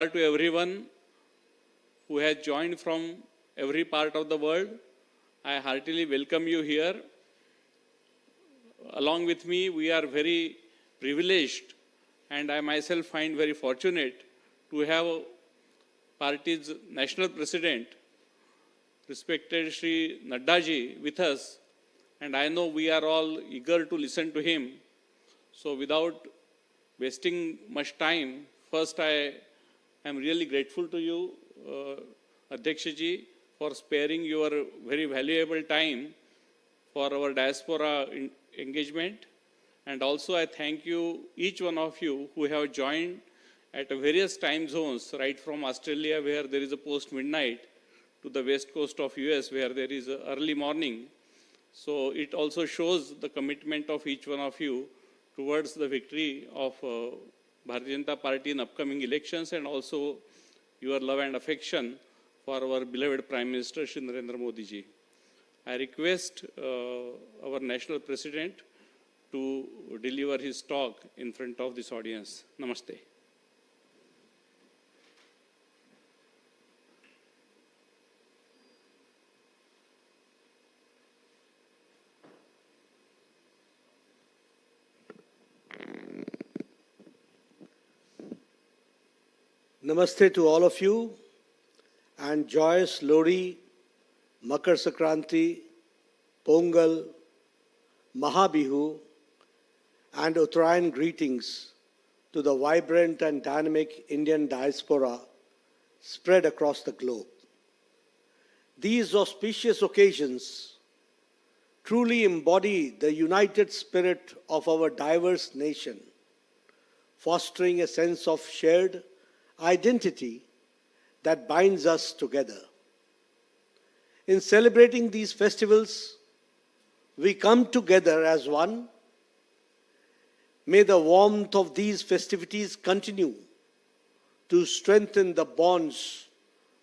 To everyone who has joined from every part of the world. I heartily welcome you here. Along with me, we are very privileged, and I myself find very fortunate to have party's national president, respected Shri Nadda ji, with us. And I know we are all eager to listen to him. So without wasting much time, first I am really grateful to you, Adhyaksha ji, for sparing your very valuable time for our diaspora engagement. And also I thank you, each one of you who have joined at various time zones, right from Australia where there is a post-midnight to the west coast of US where there is a early morning. So it also shows the commitment of each one of you towards the victory of Bharatiya Janata Party in upcoming elections, and also your love and affection for our beloved Prime Minister Shri Narendra Modi ji. I request our National President to deliver his talk in front of this audience. Namaste. Namaste to all of you, and joyous Lori, Makar Sankranti, Pongal, Mahabihu, and Uttarayan greetings to the vibrant and dynamic Indian diaspora spread across the globe. These auspicious occasions truly embody the united spirit of our diverse nation, fostering a sense of shared identity that binds us together. In celebrating these festivals, we come together as one. May the warmth of these festivities continue to strengthen the bonds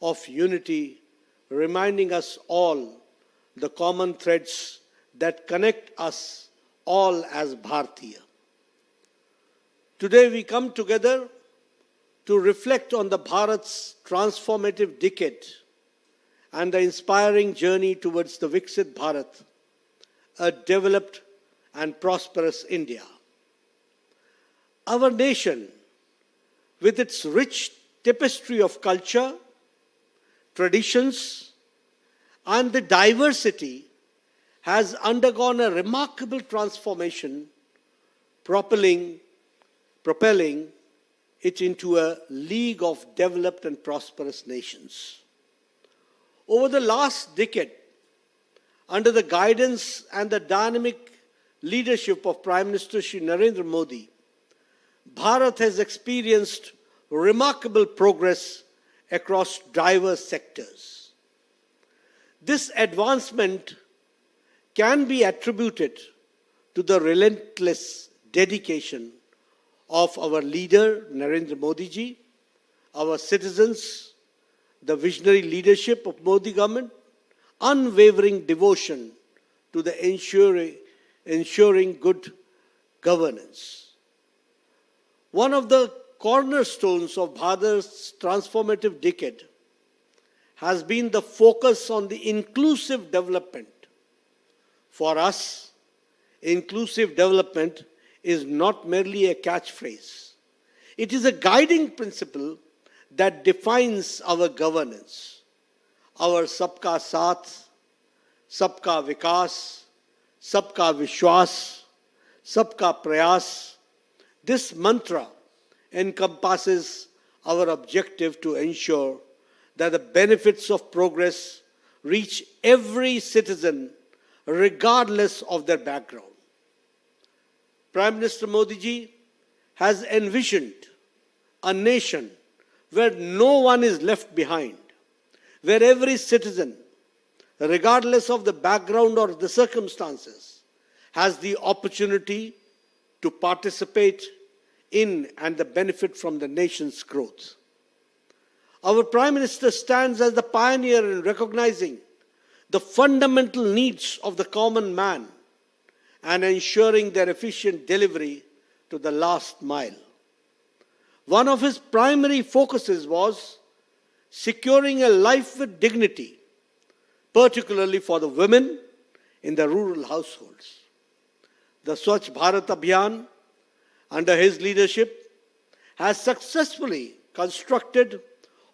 of unity, reminding us all the common threads that connect us all as Bharatiya. Today we come together to reflect on the Bharat's transformative decade and the inspiring journey towards the Viksit Bharat, a developed and prosperous India. Our nation, with its rich tapestry of culture, traditions, and the diversity, has undergone a remarkable transformation, propelling it into a league of developed and prosperous nations. Over the last decade, under the guidance and the dynamic leadership of Prime Minister Shri Narendra Modi, Bharat has experienced remarkable progress across diverse sectors. This advancement can be attributed to the relentless dedication of our leader, Narendra Modi ji, our citizens, the visionary leadership of Modi government, unwavering devotion to the ensuring good governance. One of the cornerstones of Bharat's transformative decade has been the focus on the inclusive development. For us, inclusive development is not merely a catchphrase. It is a guiding principle that defines our governance. Our Sabka Saath, Sabka Vikas, Sabka Vishwas, Sabka Prayas. This mantra encompasses our objective to ensure that the benefits of progress reach every citizen regardless of their background. Prime Minister Modi ji has envisioned a nation where no one is left behind, where every citizen, regardless of the background or the circumstances, has the opportunity to participate in and the benefit from the nation's growth. Our Prime Minister stands as the pioneer in recognizing the fundamental needs of the common man and ensuring their efficient delivery to the last mile. one of his primary focuses was securing a life with dignity, particularly for the women in the rural households. The Swachh Bharat Abhiyan, under his leadership, has successfully constructed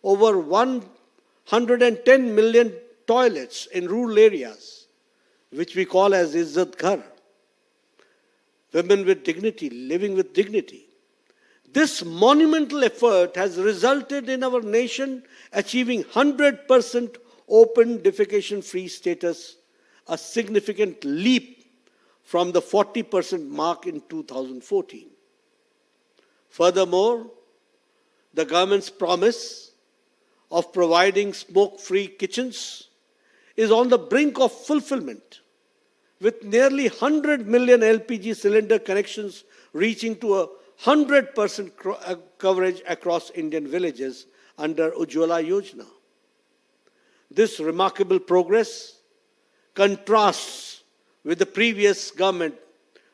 over 110 million toilets in rural areas, which we call as Izzat Ghar. Women with dignity, living with dignity. This monumental effort has resulted in our nation achieving 100% open defecation-free status, a significant leap from the 40% mark in 2014. Furthermore, the government's promise of providing smoke-free kitchens is on the brink of fulfillment, with nearly 100 million LPG cylinder connections reaching to 100% coverage across Indian villages under Ujjwala Yojana. This remarkable progress contrasts with the previous government,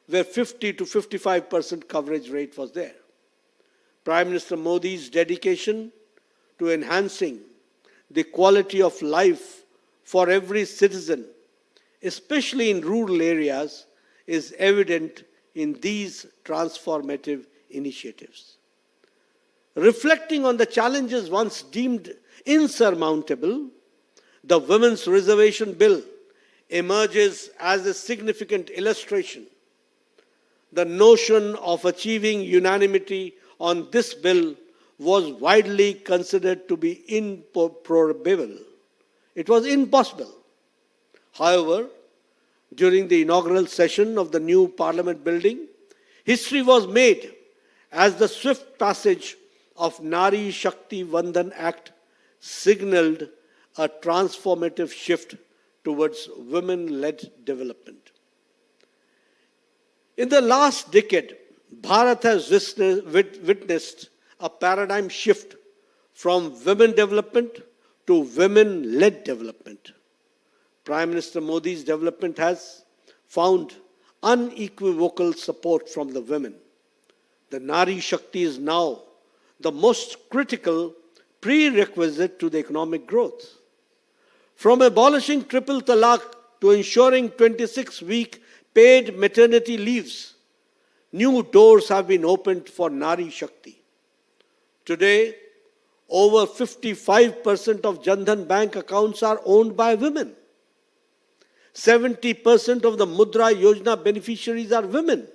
where 50 to 55% coverage rate was there. Prime Minister Modi's dedication to enhancing the quality of life for every citizen, especially in rural areas, is evident in these transformative initiatives. Reflecting on the challenges once deemed insurmountable, the Women's Reservation Bill emerges as a significant illustration. The notion of achieving unanimity on this bill was widely considered to be improbable. It was impossible. However, during the inaugural session of the new Parliament building, history was made as the swift passage of Nari Shakti Vandhan Act signaled a transformative shift towards women-led development. In the last decade, Bharat has witnessed a paradigm shift from women development to women-led development. Prime Minister Modi's development has found unequivocal support from the women. The Nari Shakti is now the most critical prerequisite to the economic growth. From abolishing triple talaq to ensuring 26-week paid maternity leaves, new doors have been opened for Nari Shakti. Today, over 55% of Jan Dhan Bank accounts are owned by women. 70% of the Mudra Yojana beneficiaries are women.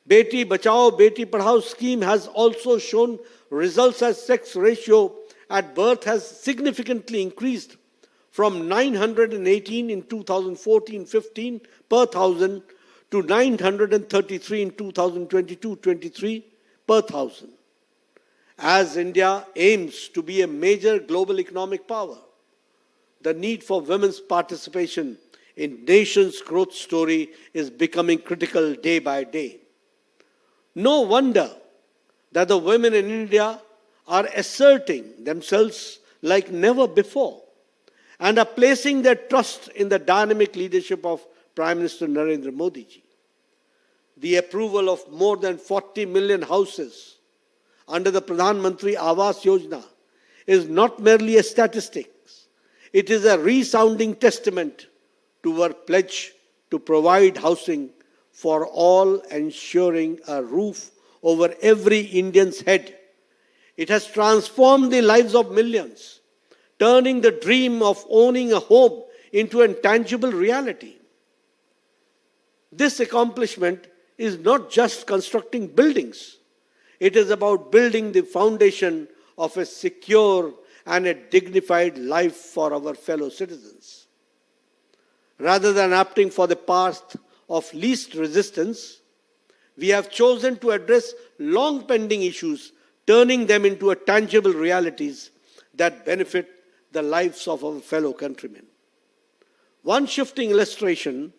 Beti Bachao, Beti Padhao scheme has also shown results as sex ratio at birth has significantly increased from 918 in 2014-15 per thousand to 933 in 2022-23 per thousand. As India aims to be a major global economic power, the need for women's participation in nation's growth story is becoming critical day by day. No wonder that the women in India are asserting themselves like never before and are placing their trust in the dynamic leadership of Prime Minister Narendra Modi ji. The approval of more than 40 million houses under the Pradhan Mantri Awas Yojana is not merely a statistic. It is a resounding testament to our pledge to provide housing for all, ensuring a roof over every Indian's head. It has transformed the lives of millions, turning the dream of owning a home into a tangible reality. This accomplishment is not just constructing buildings. It is about building the foundation of a secure and a dignified life for our fellow citizens. Rather than opting for the path of least resistance, we have chosen to address long-pending issues, turning them into tangible realities that benefit the lives of our fellow countrymen. One shifting illustration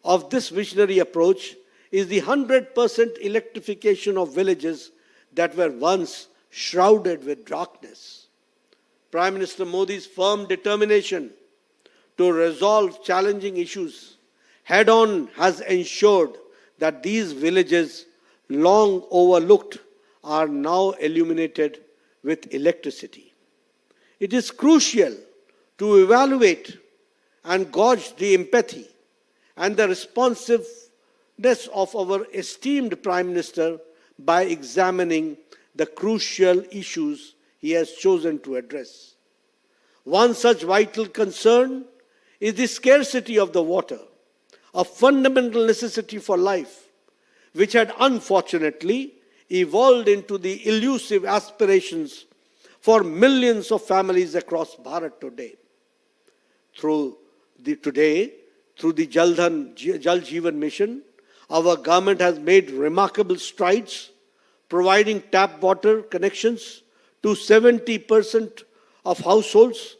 of this visionary approach is the 100% electrification of villages that were once shrouded with darkness. Prime Minister Modi's firm determination to resolve challenging issues head-on has ensured that these villages, long overlooked, are now illuminated with electricity. It is crucial to evaluate and gauge the empathy and the responsiveness of our esteemed Prime Minister by examining the crucial issues he has chosen to address. One such vital concern is the scarcity of the water, a fundamental necessity for life, which had unfortunately evolved into the elusive aspirations for millions of families across Bharat today. Through the Jal Jeevan Mission, our government has made remarkable strides, providing tap water connections to 70% of households,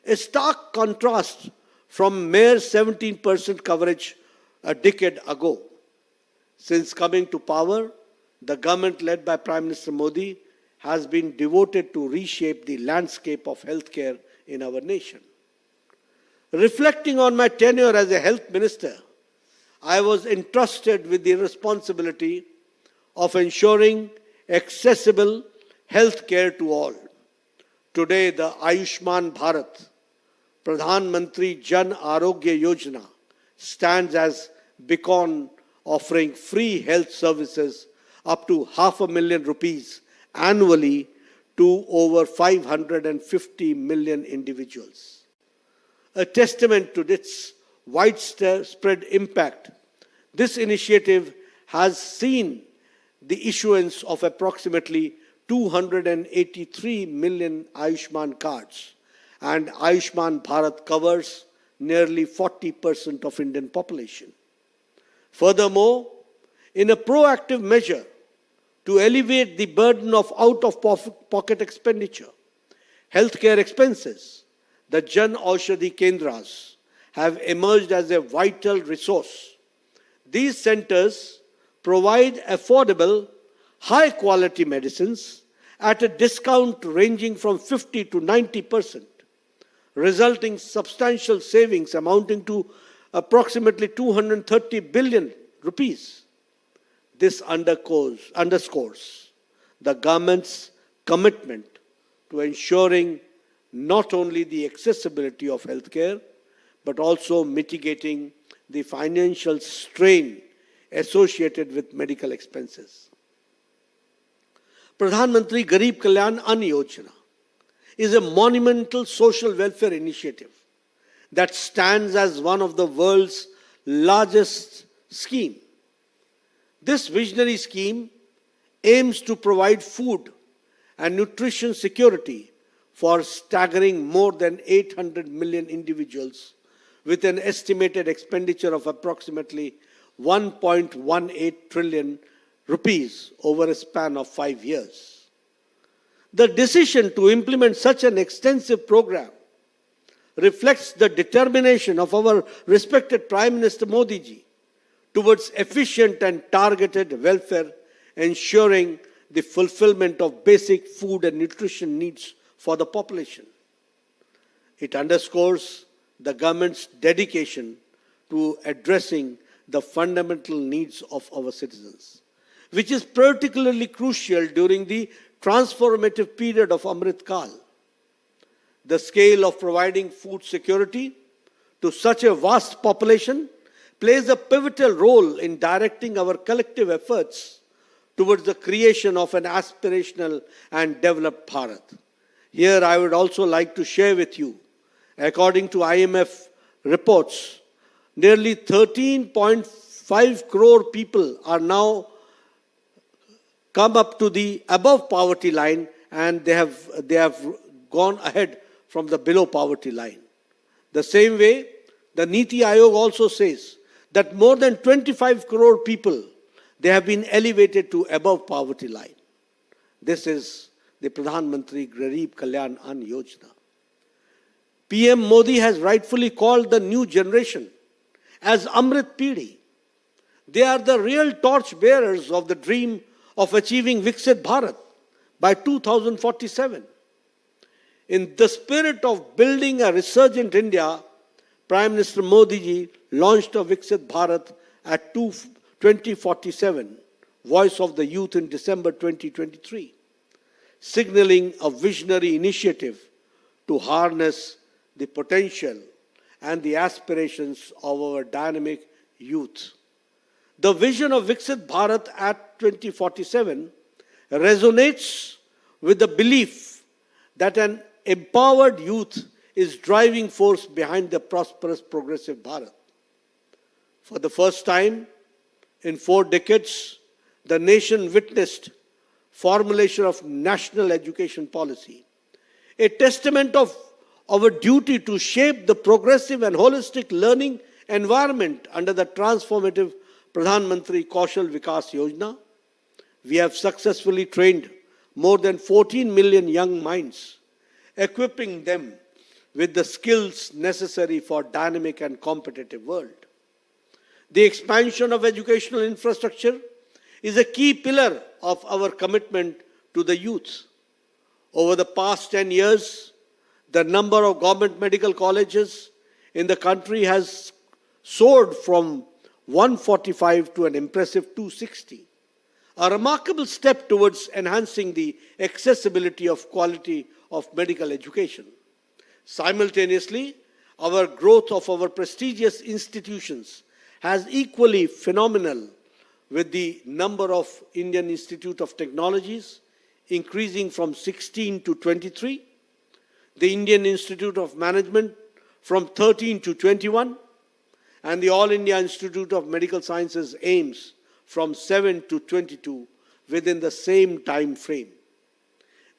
a stark contrast from mere 17% coverage a decade ago. Since coming to power, the government led by Prime Minister Modi has been devoted to reshape the landscape of healthcare in our nation. Reflecting on my tenure as a health minister, I was entrusted with the responsibility of ensuring accessible health care to all. Today, the Ayushman Bharat, Pradhan Mantri Jan Arogya Yojana stands as beacon offering free health services up to ₹500,000 annually to over 550 million individuals. A testament to its widespread impact, this initiative has seen the issuance of approximately 283 million Ayushman cards, and Ayushman Bharat covers nearly 40% of Indian population. Furthermore, in a proactive measure to alleviate the burden of out-of-pocket expenditure, healthcare expenses, the Jan Aushadhi Kendras have emerged as a vital resource. These centers provide affordable, high-quality medicines at a discount ranging from 50 to 90%, resulting substantial savings amounting to approximately 230 billion rupees. This underscores the government's commitment to ensuring not only the accessibility of healthcare, but also mitigating the financial strain associated with medical expenses. Pradhan Mantri Garib Kalyan Ann Yojana is a monumental social welfare initiative that stands as one of the world's largest schemes. This visionary scheme aims to provide food and nutrition security for staggering more than 800 million individuals with an estimated expenditure of approximately 1.18 trillion rupees over a span of 5 years. The decision to implement such an extensive program reflects the determination of our respected Prime Minister Modi ji towards efficient and targeted welfare, ensuring the fulfillment of basic food and nutrition needs for the population. It underscores the government's dedication to addressing the fundamental needs of our citizens, which is particularly crucial during the transformative period of Amrit Kal. The scale of providing food security to such a vast population plays a pivotal role in directing our collective efforts towards the creation of an aspirational and developed Bharat. Here I would also like to share with you, according to IMF reports, nearly 13.5 crore people are now come up to the above poverty line, and they have gone ahead from the below poverty line. The same way, the Niti Aayog also says that more than 25 crore people, they have been elevated to above poverty line. This is the Pradhan Mantri Garib Kalyan Ann Yojana. PM Modi has rightfully called the new generation as Amrit Pidhi. They are the real torch bearers of the dream of achieving Viksit Bharat by 2047. In the spirit of building a resurgent India, Prime Minister Modi ji launched a Viksit Bharat at 2047 Voice of the Youth in December 2023, signaling a visionary initiative to harness the potential and the aspirations of our dynamic youth. The vision of Viksit Bharat at 2047 resonates with the belief that an empowered youth is driving force behind the prosperous, progressive Bharat. For the first time in 4 decades, the nation witnessed formulation of national education policy, a testament of our duty to shape the progressive and holistic learning environment under the transformative Pradhan Mantri Kaushal Vikas Yojana. We have successfully trained more than 14 million young minds, equipping them with the skills necessary for a dynamic and competitive world. The expansion of educational infrastructure is a key pillar of our commitment to the youth. Over the past 10 years, the number of government medical colleges in the country has soared from 145 to an impressive 260, a remarkable step towards enhancing the accessibility of quality of medical education. Simultaneously, our growth of our prestigious institutions has equally phenomenal, with the number of Indian Institute of Technologies increasing from 16 to 23, the Indian Institute of Management from 13 to 21, and the All India Institute of Medical Sciences AIMS from 7 to 22 within the same time frame.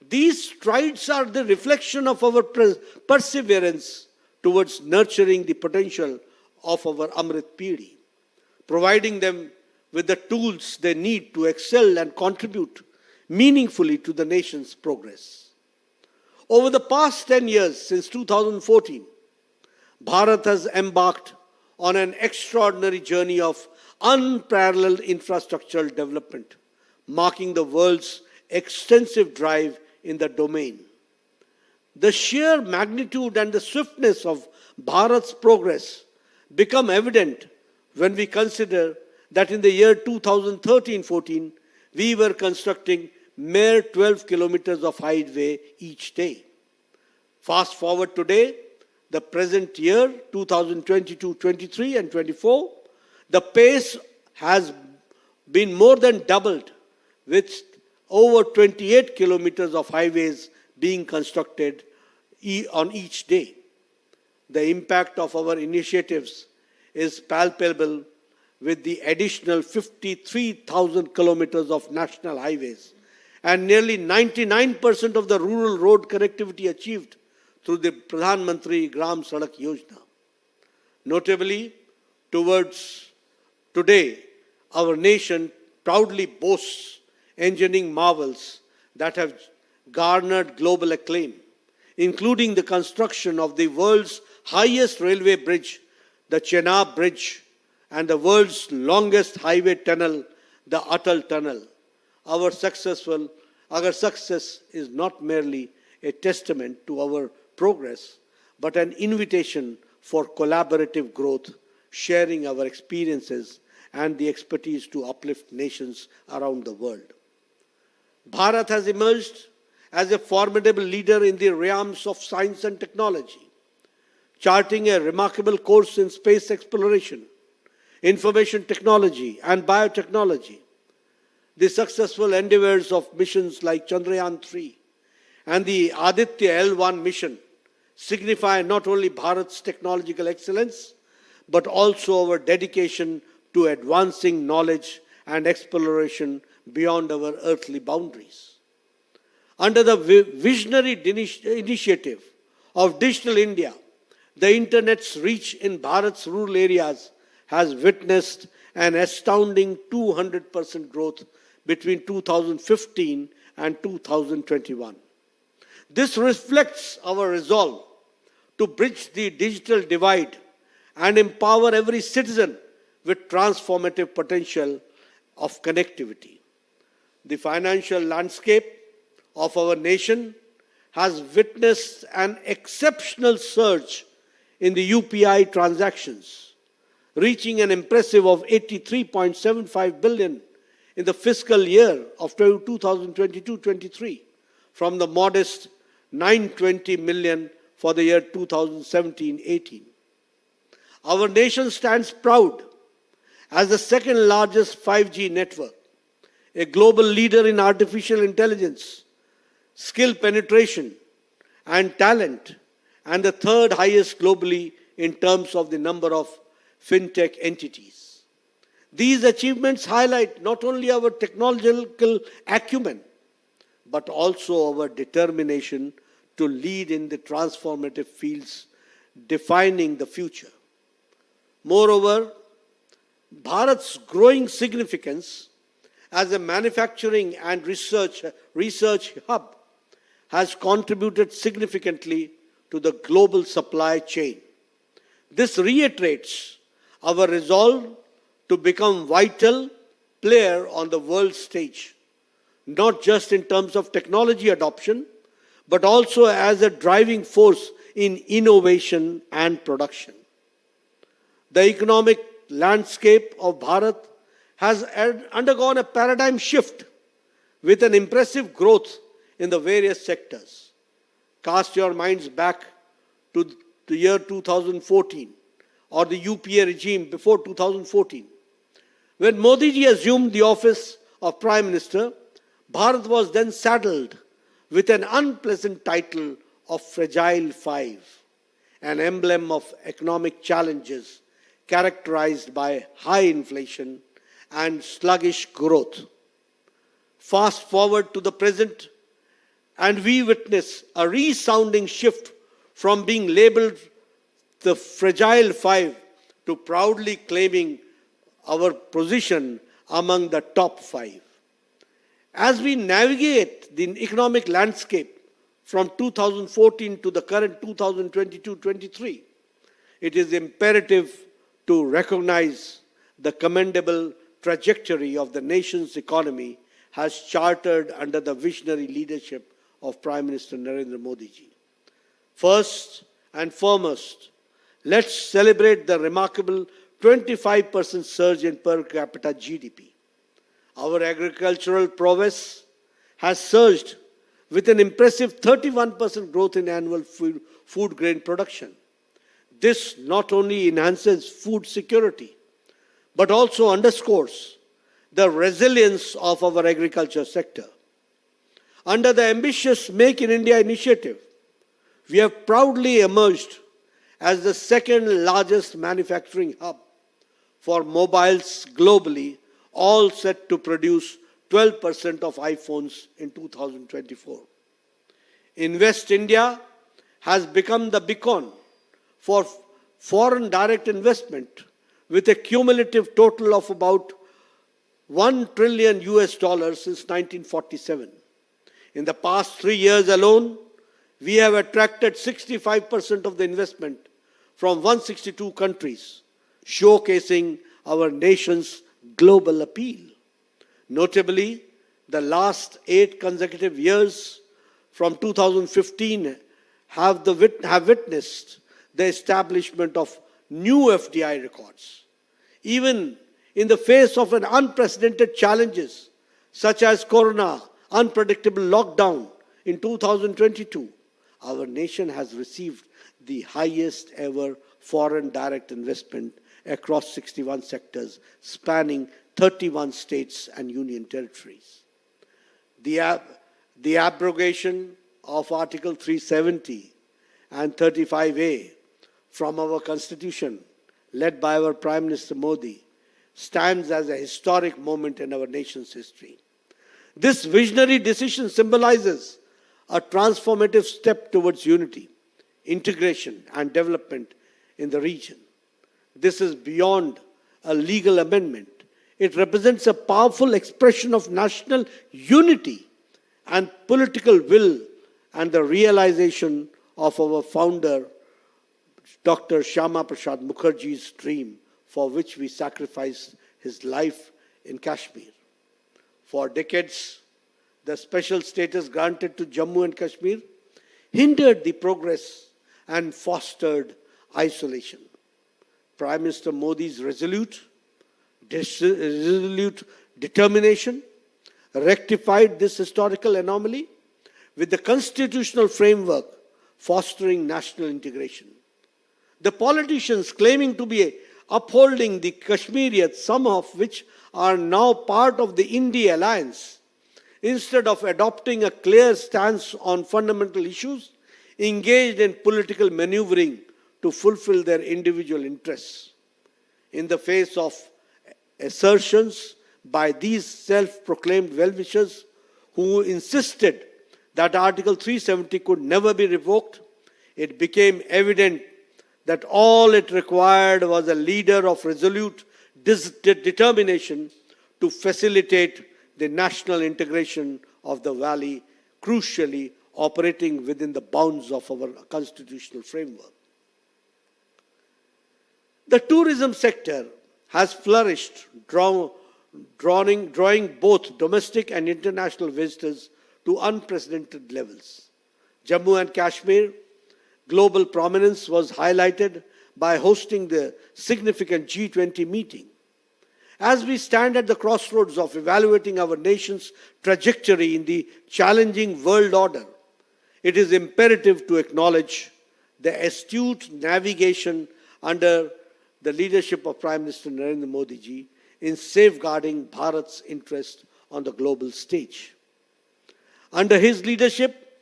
These strides are the reflection of our perseverance towards nurturing the potential of our Amrit Pidi, providing them with the tools they need to excel and contribute meaningfully to the nation's progress. Over the past 10 years, since 2014, Bharat has embarked on an extraordinary journey of unparalleled infrastructural development, marking the world's extensive drive in the domain. The sheer magnitude and the swiftness of Bharat's progress become evident when we consider that in the year 2013-14, we were constructing mere 12 kilometers of highway each day. Fast forward today, the present year, 2022-23 and 24, the pace has been more than doubled, with over 28 kilometers of highways being constructed on each day. The impact of our initiatives is palpable, with the additional 53,000 kilometers of national highways and nearly 99% of the rural road connectivity achieved through the Pradhan Mantri Gram Sadak Yojana. Notably, towards today, our nation proudly boasts engineering marvels that have garnered global acclaim, including the construction of the world's highest railway bridge, the Chenab Bridge, and the world's longest highway tunnel, the Atal Tunnel. Our success is not merely a testament to our progress, but an invitation for collaborative growth, sharing our experiences and the expertise to uplift nations around the world. Bharat has emerged as a formidable leader in the realms of science and technology, charting a remarkable course in space exploration, information technology, and biotechnology. The successful endeavors of missions like Chandrayaan-3 and the Aditya L1 mission signify not only Bharat's technological excellence, but also our dedication to advancing knowledge and exploration beyond our earthly boundaries. Under the visionary initiative of Digital India, the Internet's reach in Bharat's rural areas has witnessed an astounding 200% growth between 2015 and 2021. This reflects our resolve to bridge the digital divide and empower every citizen with transformative potential of connectivity. The financial landscape of our nation has witnessed an exceptional surge in the UPI transactions, reaching an impressive of 83.75 billion in the fiscal year of 2022-23 from the modest 920 million for the year 2017-18. Our nation stands proud as the second largest 5G network, a global leader in artificial intelligence, skill penetration and talent, and the third highest globally in terms of the number of fintech entities. These achievements highlight not only our technological acumen, but also our determination to lead in the transformative fields defining the future. Moreover, Bharat's growing significance as a manufacturing and research hub has contributed significantly to the global supply chain. This reiterates our resolve to become a vital player on the world stage, not just in terms of technology adoption, but also as a driving force in innovation and production. The economic landscape of Bharat has undergone a paradigm shift with an impressive growth in the various sectors. Cast your minds back to the year 2014 or the UPA regime before 2014. When Modi ji assumed the office of Prime Minister, Bharat was then saddled with an unpleasant title of Fragile Five, an emblem of economic challenges characterized by high inflation and sluggish growth. Fast forward to the present, and we witness a resounding shift from being labeled the Fragile Five to proudly claiming our position among the top five. As we navigate the economic landscape from 2014 to the current 2022-23, it is imperative to recognize the commendable trajectory of the nation's economy has chartered under the visionary leadership of Prime Minister Narendra Modi ji. First and foremost, let's celebrate the remarkable 25% surge in per capita GDP. Our agricultural prowess has surged with an impressive 31% growth in annual food grain production. This not only enhances food security, but also underscores the resilience of our agriculture sector. Under the ambitious Make in India initiative, we have proudly emerged as the second largest manufacturing hub for mobiles globally, all set to produce 12% of iPhones in 2024. Invest India has become the beacon for foreign direct investment with a cumulative total of about $1 trillion since 1947. In the past 3 years alone, we have attracted 65% of the investment from 162 countries, showcasing our nation's global appeal. Notably, the last 8 consecutive years from 2015 have witnessed the establishment of new FDI records. Even in the face of an unprecedented challenges such as Corona, unpredictable lockdown in 2022, our nation has received the highest ever foreign direct investment across 61 sectors spanning 31 states and union territories. The abrogation of Article 370 and 35A from our Constitution, led by our Prime Minister Modi, stands as a historic moment in our nation's history. This visionary decision symbolizes a transformative step towards unity, integration, and development in the region. This is beyond a legal amendment. It represents a powerful expression of national unity and political will and the realization of our founder, Dr. Shyama Prasad Mukherjee's dream, for which we sacrificed his life in Kashmir. For decades, the special status granted to Jammu and Kashmir hindered the progress and fostered isolation. Prime Minister Modi's resolute determination, rectified this historical anomaly with the constitutional framework fostering national integration. The politicians claiming to be upholding the Kashmirites, some of which are now part of the India alliance, instead of adopting a clear stance on fundamental issues, engaged in political maneuvering to fulfill their individual interests. In the face of assertions by these self-proclaimed well-wishers who insisted that Article 370 could never be revoked, it became evident that all it required was a leader of resolute determination to facilitate the national integration of the valley, crucially operating within the bounds of our constitutional framework. The tourism sector has flourished, drawing both domestic and international visitors to unprecedented levels. Jammu and Kashmir global prominence was highlighted by hosting the significant G20 meeting. As we stand at the crossroads of evaluating our nation's trajectory in the challenging world order, it is imperative to acknowledge the astute navigation under the leadership of Prime Minister Narendra Modi ji in safeguarding Bharat's interest on the global stage. Under his leadership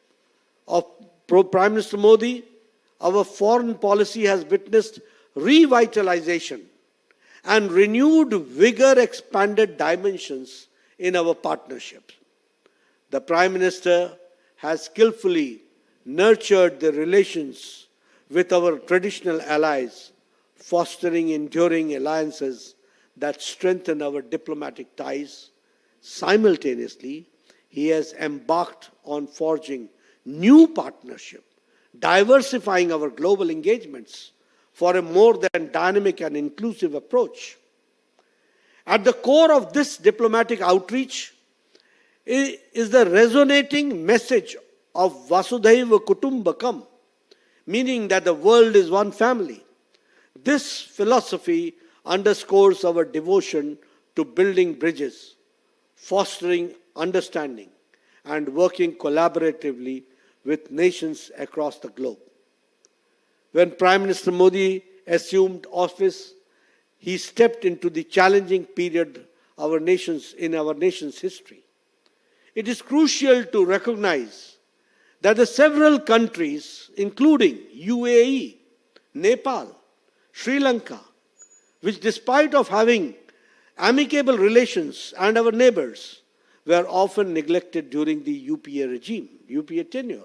of Prime Minister Modi, our foreign policy has witnessed revitalization and renewed vigor, expanded dimensions in our partnership. The Prime Minister has skillfully nurtured the relations with our traditional allies, fostering enduring alliances that strengthen our diplomatic ties. Simultaneously, he has embarked on forging new partnership, diversifying our global engagements for a more than dynamic and inclusive approach. At the core of this diplomatic outreach is the resonating message of Vasudhaiva Kutumbakam, meaning that the world is one family. This philosophy underscores our devotion to building bridges, fostering understanding, and working collaboratively with nations across the globe. When Prime Minister Modi assumed office, he stepped into the challenging period in our nation's history. It is crucial to recognize that the several countries, including UAE, Nepal, Sri Lanka, which despite of having amicable relations and our neighbors, were often neglected during the UPA tenure.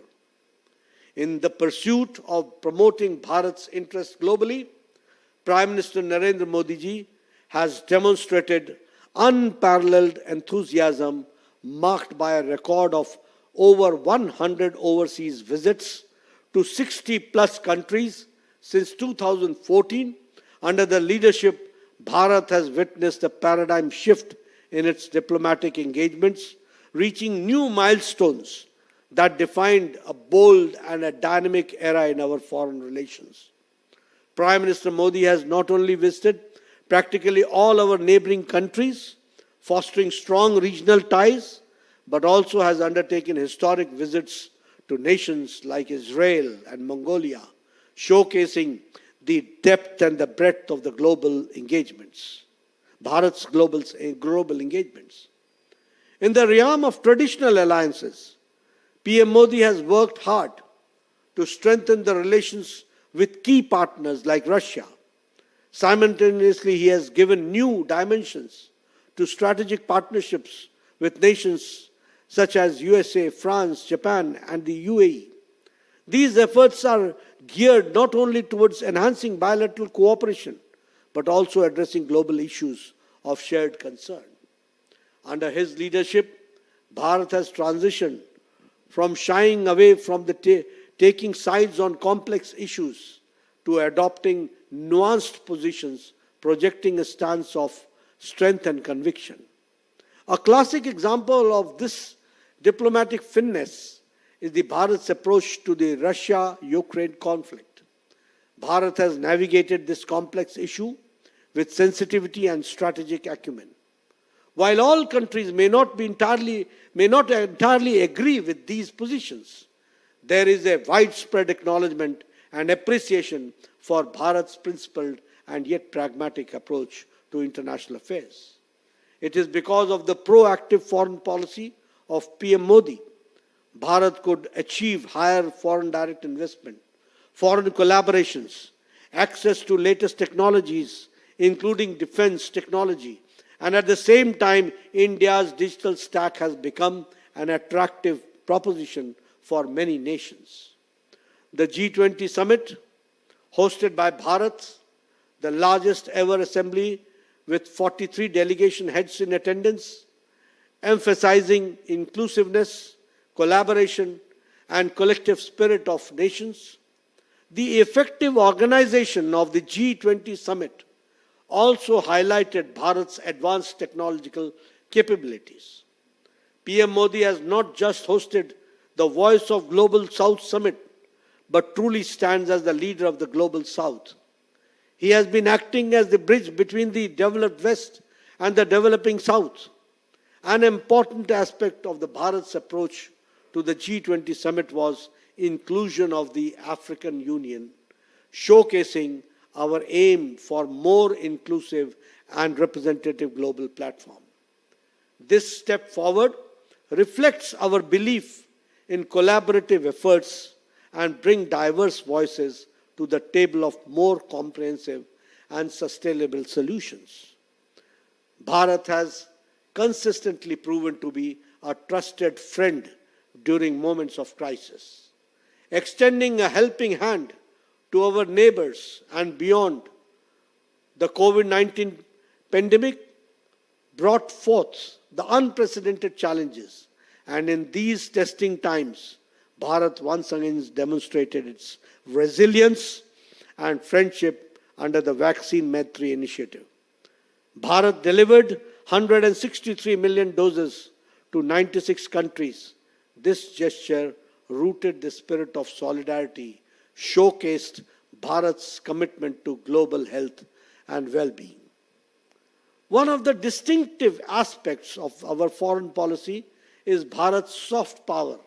In the pursuit of promoting Bharat's interests globally, Prime Minister Narendra Modi ji has demonstrated unparalleled enthusiasm marked by a record of over 100 overseas visits to 60 plus countries since 2014. Under the leadership, Bharat has witnessed a paradigm shift in its diplomatic engagements, reaching new milestones that defined a bold and a dynamic era in our foreign relations. Prime Minister Modi has not only visited practically all our neighboring countries, fostering strong regional ties, but also has undertaken historic visits to nations like Israel and Mongolia, showcasing the depth and the breadth of the global engagements, Bharat's global engagements. In the realm of traditional alliances, PM Modi has worked hard to strengthen the relations with key partners like Russia. Simultaneously, he has given new dimensions to strategic partnerships with nations such as USA, France, Japan, and the UAE. These efforts are geared not only towards enhancing bilateral cooperation, but also addressing global issues of shared concern. Under his leadership, Bharat has transitioned from shying away from taking sides on complex issues to adopting nuanced positions, projecting a stance of strength and conviction. A classic example of this diplomatic finesse is the Bharat's approach to the Russia-Ukraine conflict. Bharat has navigated this complex issue with sensitivity and strategic acumen. While all countries may not entirely agree with these positions, there is a widespread acknowledgement and appreciation for Bharat's principled and yet pragmatic approach to international affairs. It is because of the proactive foreign policy of PM Modi, Bharat could achieve higher foreign direct investment, foreign collaborations, access to latest technologies, including defense technology, and at the same time, India's digital stack has become an attractive proposition for many nations. The G20 summit, hosted by Bharat, the largest ever assembly with 43 delegation heads in attendance, emphasizing inclusiveness, collaboration, and collective spirit of nations. The effective organization of the G20 summit also highlighted Bharat's advanced technological capabilities. PM Modi has not just hosted the Voice of Global South Summit, but truly stands as the leader of the Global South. He has been acting as the bridge between the developed West and the developing South. An important aspect of the Bharat's approach to the G20 summit was inclusion of the African Union, showcasing our aim for more inclusive and representative global platform. This step forward reflects our belief in collaborative efforts and bring diverse voices to the table of more comprehensive and sustainable solutions. Bharat has consistently proven to be a trusted friend during moments of crisis, extending a helping hand to our neighbors and beyond. The COVID-19 pandemic brought forth the unprecedented challenges, and in these testing times, Bharat once again demonstrated its resilience and friendship under the Vaccine Maitri initiative. Bharat delivered 163 million doses to 96 countries. This gesture, rooted the spirit of solidarity, showcased Bharat's commitment to global health and well-being. One of the distinctive aspects of our foreign policy is Bharat's soft power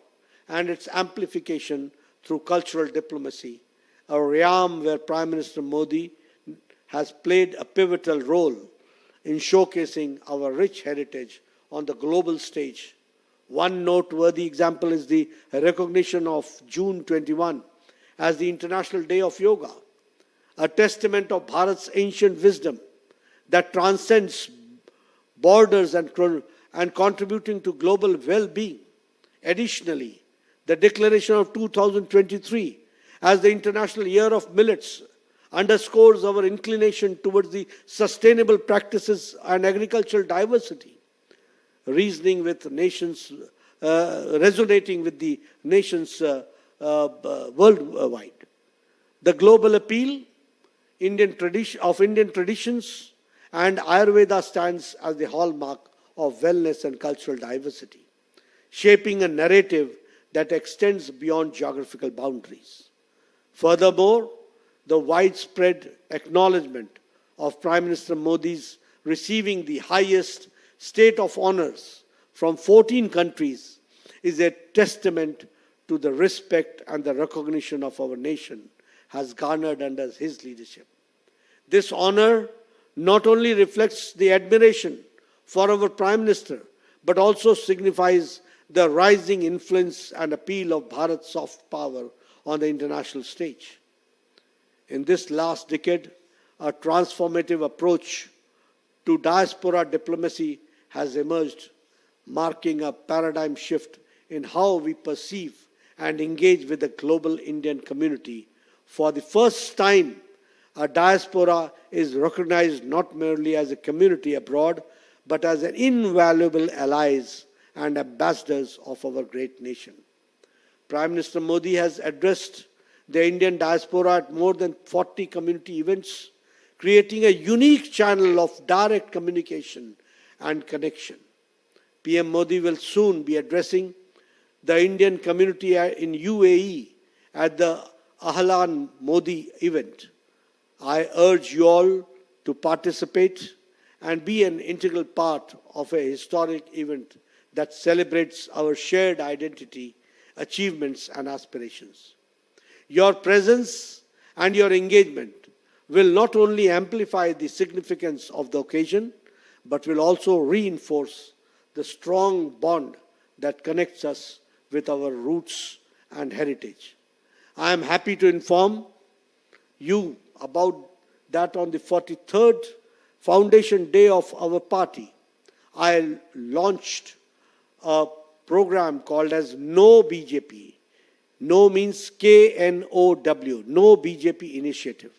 and its amplification through cultural diplomacy, a realm where Prime Minister Modi has played a pivotal role in showcasing our rich heritage on the global stage. One noteworthy example is the recognition of June 21 as the International Day of Yoga, a testament of Bharat's ancient wisdom that transcends borders and contributing to global well-being. Additionally, the declaration of 2023 as the International Year of Millets underscores our inclination towards the sustainable practices and agricultural diversity, resonating with the nations worldwide. The global appeal of Indian traditions and Ayurveda stands as the hallmark of wellness and cultural diversity, shaping a narrative that extends beyond geographical boundaries. Furthermore, the widespread acknowledgement of Prime Minister Modi's receiving the highest state of honors from 14 countries is a testament to the respect and the recognition of our nation has garnered under his leadership. This honor not only reflects the admiration for our Prime Minister, but also signifies the rising influence and appeal of Bharat's soft power on the international stage. In this last decade, a transformative approach to diaspora diplomacy has emerged, marking a paradigm shift in how we perceive and engage with the global Indian community. For the first time, a diaspora is recognized not merely as a community abroad, but as an invaluable allies and ambassadors of our great nation. Prime Minister Modi has addressed the Indian diaspora at more than 40 community events, creating a unique channel of direct communication and connection. PM Modi will soon be addressing the Indian community in UAE at the Ahlan Modi event. I urge you all to participate and be an integral part of a historic event that celebrates our shared identity, achievements, and aspirations. Your presence and your engagement will not only amplify the significance of the occasion, but will also reinforce the strong bond that connects us with our roots and heritage. I am happy to inform you about that on the 43rd Foundation Day of our party, I launched a program called as No BJP. No means KNOW, No BJP Initiative,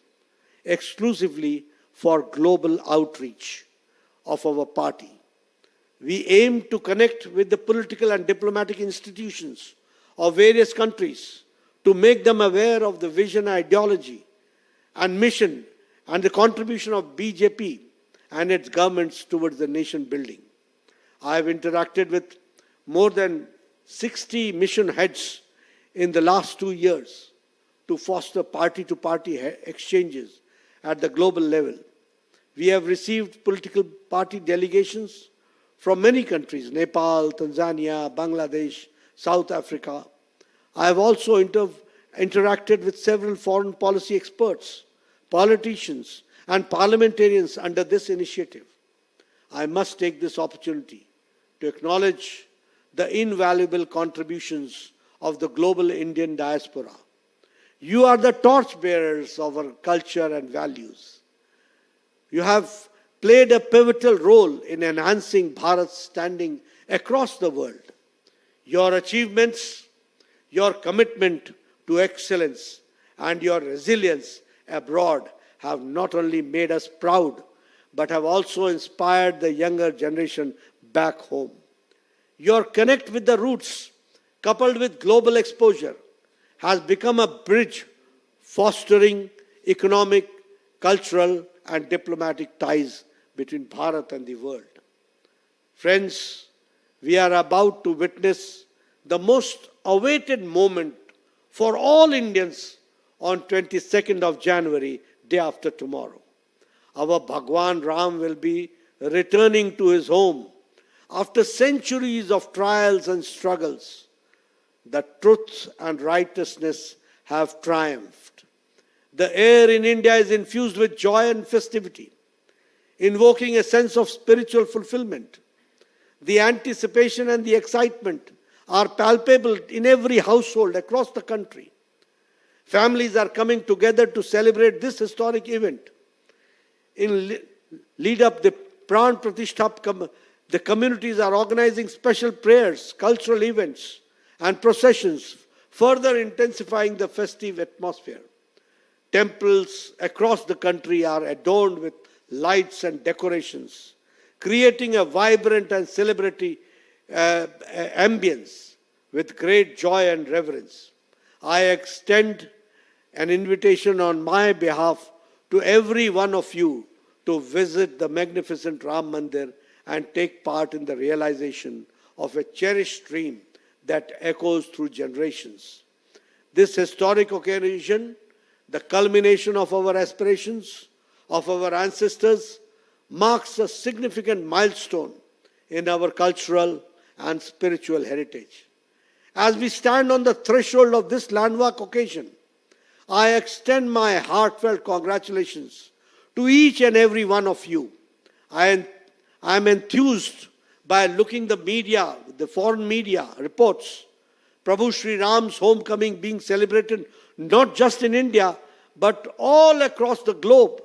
exclusively for global outreach of our party. We aim to connect with the political and diplomatic institutions of various countries to make them aware of the vision, ideology, and mission and the contribution of BJP and its governments towards the nation building. I have interacted with more than 60 mission heads in the last 2 years to foster party-to-party exchanges at the global level. We have received political party delegations from many countries, Nepal, Tanzania, Bangladesh, South Africa. I have also interacted with several foreign policy experts, politicians, and parliamentarians under this initiative. I must take this opportunity to acknowledge the invaluable contributions of the global Indian diaspora. You are the torchbearers of our culture and values. You have played a pivotal role in enhancing Bharat's standing across the world. Your achievements, your commitment to excellence, and your resilience abroad have not only made us proud, but have also inspired the younger generation back home. Your connect with the roots, coupled with global exposure, has become a bridge fostering economic, cultural, and diplomatic ties between Bharat and the world. Friends, we are about to witness the most awaited moment for all Indians on 22nd of January, day after tomorrow. Our Bhagwan Ram will be returning to his home after centuries of trials and struggles. The truth and righteousness have triumphed. The air in India is infused with joy and festivity, invoking a sense of spiritual fulfillment. The anticipation and the excitement are palpable in every household across the country. Families are coming together to celebrate this historic event. In lead up the Pran Pratishtha, the communities are organizing special prayers, cultural events, and processions, further intensifying the festive atmosphere. Temples across the country are adorned with lights and decorations, creating a vibrant and celebratory ambience with great joy and reverence. I extend an invitation on my behalf to every one of you to visit the magnificent Ram Mandir and take part in the realization of a cherished dream that echoes through generations. This historic occasion, the culmination of our aspirations, of our ancestors, marks a significant milestone in our cultural and spiritual heritage. As we stand on the threshold of this landmark occasion, I extend my heartfelt congratulations to each and every one of you. I am enthused by looking the media, the foreign media reports, Prabhu Sri Ram's homecoming being celebrated not just in India, but all across the globe.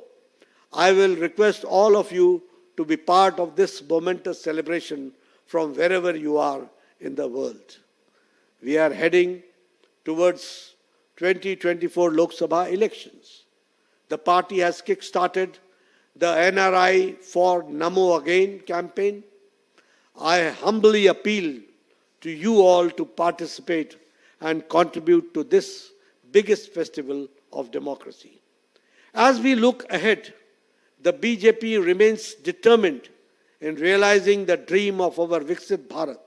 I will request all of you to be part of this momentous celebration from wherever you are in the world. We are heading towards 2024 Lok Sabha elections. The party has kick-started the NRI for Namo Again campaign. I humbly appeal to you all to participate and contribute to this biggest festival of democracy. As we look ahead, the BJP remains determined in realizing the dream of our Viksit Bharat.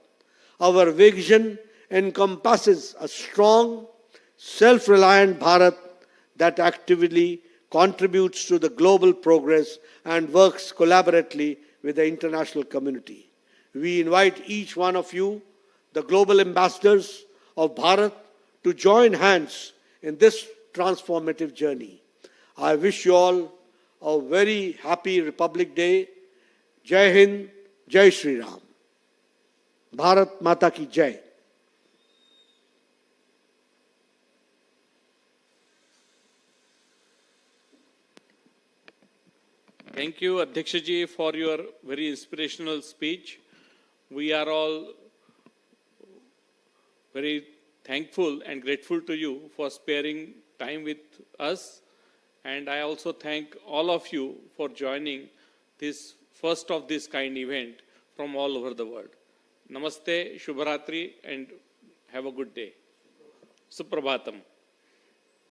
Our vision encompasses a strong, self-reliant Bharat that actively contributes to the global progress and works collaboratively with the international community. We invite each one of you, the global ambassadors of Bharat, to join hands in this transformative journey. I wish you all a very happy Republic Day. Jai Hind, Jai Shri Ram. Bharat Mata Ki Jai. Thank you, Adhyaksha Ji, for your very inspirational speech. We are all very thankful and grateful to you for sparing time with us. And I also thank all of you for joining this first of this kind event from all over the world. Namaste, Shubharatri, and have a good day. Suprabhatam.